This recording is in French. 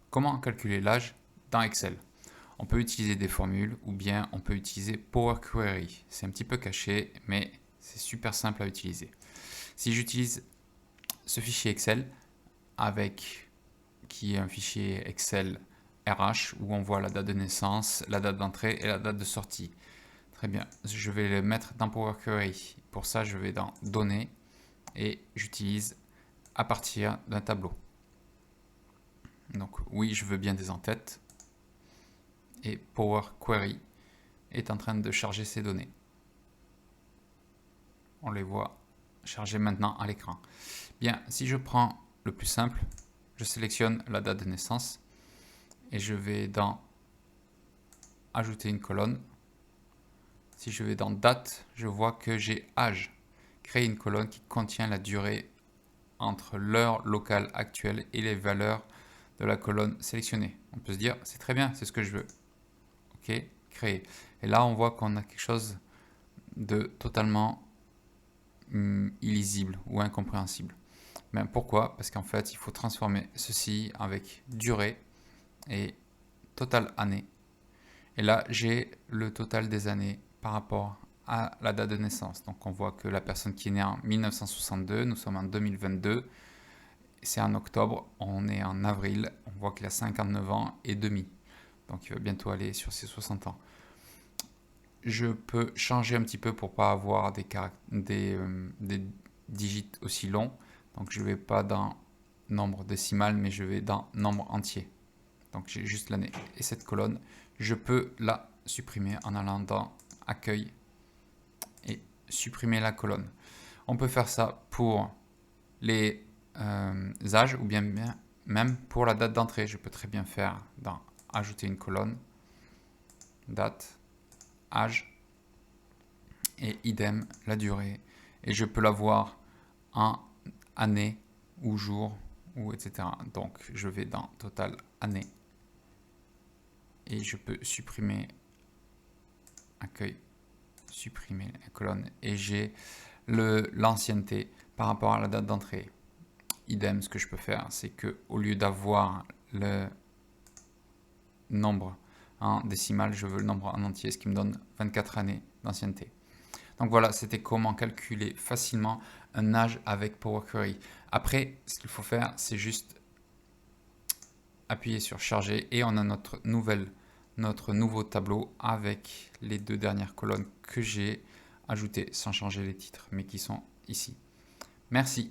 Comment calculer l'âge dans Excel? On peut utiliser des formules ou bien on peut utiliser Power Query. C'est un petit peu caché, mais c'est super simple à utiliser. Si j'utilise ce fichier Excel qui est un fichier Excel RH où on voit la date de naissance, la date d'entrée et la date de sortie. Très bien, je vais le mettre dans Power Query. Pour ça, je vais dans Données et j'utilise à partir d'un tableau. Donc oui, je veux bien des en-têtes. Et Power Query est en train de charger ces données. On les voit charger maintenant à l'écran. Bien, si je prends le plus simple, je sélectionne la date de naissance et je vais dans Ajouter une colonne. Si je vais dans Date, je vois que j'ai Âge. Créer une colonne qui contient la durée entre l'heure locale actuelle et les valeurs de la colonne sélectionnée. On peut se dire, c'est très bien, c'est ce que je veux. OK, créer. Et là, on voit qu'on a quelque chose de totalement illisible ou incompréhensible. Mais pourquoi? Parce qu'en fait, il faut transformer ceci avec durée et total année. Et là, j'ai le total des années par rapport à la date de naissance. Donc on voit que la personne qui est née en 1962, nous sommes en 2022, c'est en octobre, on est en avril, on voit qu'il a 59 ans et demi. Donc il va bientôt aller sur ses 60 ans. Je peux changer un petit peu pour ne pas avoir des digits aussi longs. Donc je ne vais pas dans nombre décimal, mais je vais dans nombre entier. Donc j'ai juste l'année. Et cette colonne, je peux la supprimer en allant dans Accueil et supprimer la colonne. On peut faire ça pour les âges ou bien même pour la date d'entrée. Je peux très bien faire dans Ajouter une colonne, date, âge, et idem la durée. Et je peux la voir en année ou jour ou etc. Donc je vais dans Total année et je peux supprimer Accueil, supprimer la colonne et j'ai l'ancienneté par rapport à la date d'entrée. Idem, ce que je peux faire, c'est que au lieu d'avoir le nombre en décimal, je veux le nombre en entier, ce qui me donne 24 années d'ancienneté. Donc voilà, c'était comment calculer facilement un âge avec Power Query. Après, ce qu'il faut faire, c'est juste appuyer sur charger et on a notre nouveau tableau avec les deux dernières colonnes que j'ai ajoutées sans changer les titres, mais qui sont ici. Merci.